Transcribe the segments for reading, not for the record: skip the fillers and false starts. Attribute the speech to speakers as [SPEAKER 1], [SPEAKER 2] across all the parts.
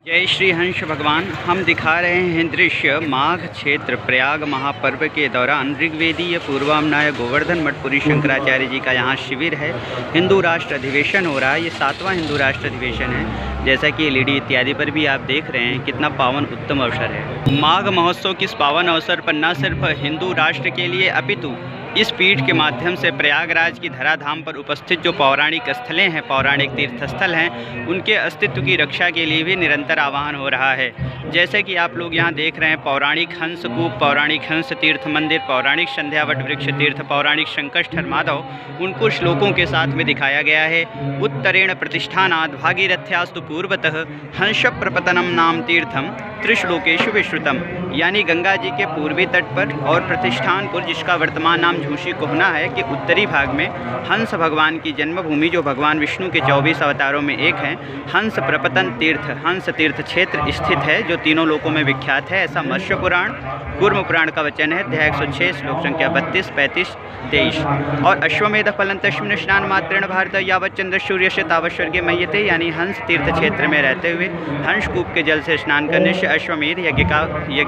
[SPEAKER 1] जय श्री हंस भगवान। हम दिखा रहे हैं दृश्य माघ क्षेत्र प्रयाग महापर्व के दौरान ऋग्वेदीय पूर्वामनाय गोवर्धन मठपुरी शंकराचार्य जी का यहाँ शिविर है। हिंदू राष्ट्र अधिवेशन हो रहा है। ये 7वां हिंदू राष्ट्र अधिवेशन है। जैसा कि एलईडी इत्यादि पर भी आप देख रहे हैं कितना पावन उत्तम अवसर है। माघ महोत्सव के इस पावन अवसर पर न सिर्फ हिंदू राष्ट्र के लिए अपितु इस पीठ के माध्यम से प्रयागराज की धराधाम पर उपस्थित जो पौराणिक स्थलें हैं, पौराणिक तीर्थस्थल हैं, उनके अस्तित्व की रक्षा के लिए भी निरंतर आह्वान हो रहा है। जैसे कि आप लोग यहाँ देख रहे हैं पौराणिक हंसकूप, पौराणिक हंस तीर्थ मंदिर, पौराणिक संध्यावट वृक्ष तीर्थ, पौराणिक शंकष्ठर माधव, उनको श्लोकों के साथ में दिखाया गया है। उत्तरेण प्रतिष्ठानात् भागीरथ्यास्तु पूर्वतः हंस प्रपतनम नाम तीर्थम त्रिश्लोकेशु विश्रुतम, यानी गंगा जी के पूर्वी तट पर और प्रतिष्ठानपुर, जिसका वर्तमान नाम झूसी कोहना है, कि उत्तरी भाग में हंस भगवान की जन्मभूमि, जो भगवान विष्णु के 24 अवतारों में एक हैं, हंस प्रपतन तीर्थ, हंस तीर्थ क्षेत्र स्थित है, जो तीनों लोकों में विख्यात है। ऐसा मत्स्य पुराण, कूर्म पुराण का वचन है। अध्याय 106 श्लोक संख्या 32, 35, 23। और अश्वमेध फलन तस्मिन् स्नान मात्रेण भारत यावत् चंद्र सूर्य से तावत् स्वर्गे मह्यते, यानी हंस तीर्थ क्षेत्र में रहते हुए हंसकूप के जल से स्नान करने से अश्वमेध यज्ञ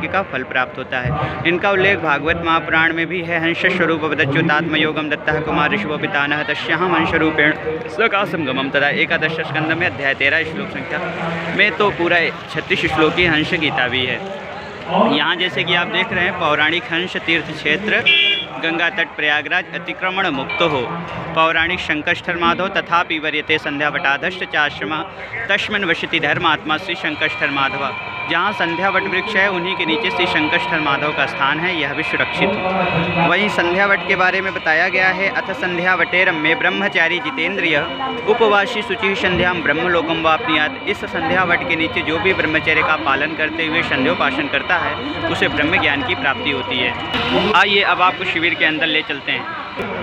[SPEAKER 1] का फल प्राप्त होता है। इनका उल्लेख भागवत महापुराण में भी है। हंस स्वरूप वदच्युतात्म योगम दत्तः कुमार ऋषभो पितानः तस्याहं हंस रूपेण सकाशम गमम तदा। 11 स्कंद में अध्याय 13 श्लोक संख्या में तो पूरा 36 श्लोकी हंस गीता भी है। यहाँ जैसे कि आप देख रहे हैं पौराणिक हंस तीर्थ क्षेत्र, गंगा तट प्रयागराज अतिक्रमण मुक्त हो। पौराणिक शंकष्ठर माधव तथापि वर्यते संध्यावटाधश्च चाश्रम तस्मिन् वसति धर्मात्मा श्री शंकष्ठर माधव। जहाँ संध्यावट वृक्ष है उन्हीं के नीचे श्री शंकष्ठर माधव का स्थान है, यह भी सुरक्षित हो। वहीं संध्यावट के बारे में बताया गया है, अथ संध्यावटेरम में ब्रह्मचारी जितेंद्रिय उपवासी शुचि संध्याम ब्रह्मलोकम वाप्नुयात्। इस संध्यावट के नीचे जो भी ब्रह्मचर्य का पालन करते हुए संध्योपासन करता है उसे ब्रह्म ज्ञान की प्राप्ति होती है। आइए अब आपको शिविर के अंदर ले चलते हैं।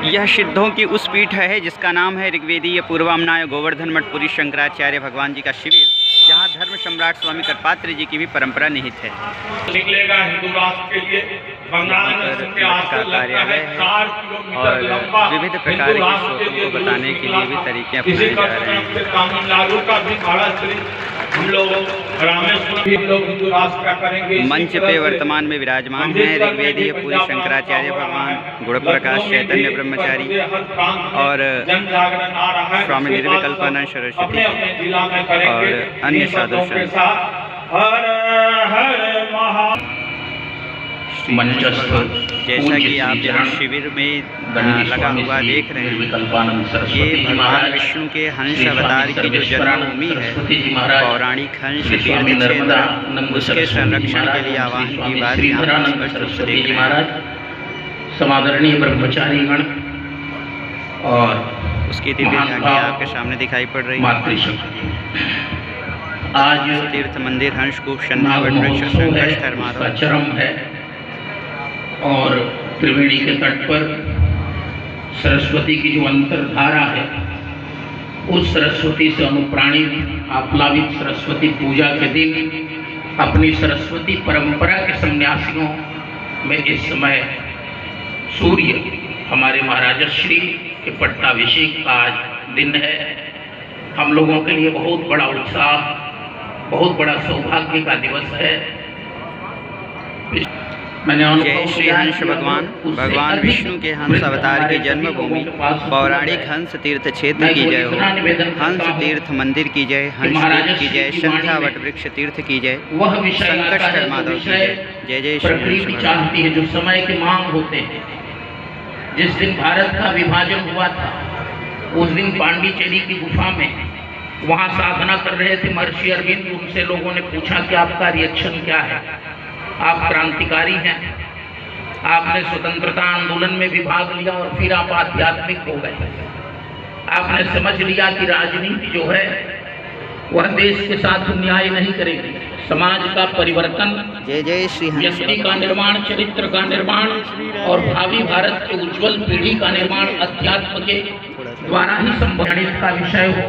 [SPEAKER 1] यह सिद्धों की उस पीठ है जिसका नाम है ऋग्वेदीय पूर्वामनाय गोवर्धन मठपुरी शंकराचार्य भगवान जी का शिविर, जहाँ धर्म सम्राट स्वामी करपात्र जी की भी परंपरा निहित है।
[SPEAKER 2] निकलेगा हिंदू राष्ट्र के लिए बंगाल
[SPEAKER 1] का कार्यालय है और विविध प्रकार के श्लोकों को बताने के लिए भी तरीके अपनाए जा रहे हैं।
[SPEAKER 2] तमिलनाडु का भी हम लोग रामेश्वरम भी लोग हिंदू राष्ट्र का करेंगे।
[SPEAKER 1] मंच पे वर्तमान में विराजमान हैं ऋग्वेदीय पूरी शंकराचार्य भगवान, गुण प्रकाश चैतन्य ब्रह्मचारी और स्वामी निर्विकल्पानंद सरस्वती और अन्य साधु संत। जैसा कि आप यहाँ शिविर में लगा हुआ देख रहे हैं, ये भगवान विष्णु के हंस अवतार की जो जन्मभूमि है, पौराणिक हंस तीर्थ क्षेत्र, उसके संरक्षण के लिए आह्वान की बात यहाँ स्पष्ट रूप से देख रहे हैं।
[SPEAKER 3] समादरणीय ब्रह्मचारीगण और
[SPEAKER 1] उसकी दिव्य झांकी आपके सामने दिखाई पड़ रही है।
[SPEAKER 3] आज
[SPEAKER 1] तीर्थ मंदिर हंसकूप संध्यावट वृक्ष शंकष्ठर माधव
[SPEAKER 3] चरम है और त्रिवेणी के तट पर सरस्वती की जो अंतरधारा है, उस सरस्वती से अनुप्राणित आप्लावित सरस्वती पूजा के दिन अपनी सरस्वती परंपरा के सन्यासियों में इस समय सूर्य हमारे महाराज श्री के पट्टाभिषेक का आज दिन है। हम लोगों के लिए बहुत बड़ा उत्साह, बहुत बड़ा सौभाग्य का दिवस है।
[SPEAKER 1] जय श्री हंस भगवान। भगवान विष्णु के हंस अवतार की जन्मभूमि पौराणिक हंस तीर्थ क्षेत्र की जय हो। हंस तीर्थ मंदिर की जय, हंस तीर्थ की जय, संध्यावट वृक्ष तीर्थ की जय, शंकष्ठर माधव की जय। जय जय श्री हंस
[SPEAKER 3] चाहती है। जो समय की मांग होते हैं, जिस दिन भारत का विभाजन हुआ था उस दिन पांडिचेरी की गुफा में वहाँ साधना कर रहे थे महर्षि अरविंद। उनसे लोगों ने पूछा कि आपका रिएक्शन क्या है, आप क्रांतिकारी हैं, आपने स्वतंत्रता आंदोलन में भी भाग लिया और फिर आप आध्यात्मिक हो गए। आपने समझ लिया कि राजनीति जो है वह देश के साथ न्याय नहीं करेगी, समाज का परिवर्तन,
[SPEAKER 1] जय जय श्री हंस
[SPEAKER 3] व्यक्ति का निर्माण, चरित्र का निर्माण और भावी भारत के उज्जवल पीढ़ी का निर्माण अध्यात्म के द्वारा ही संभव का विषय हो।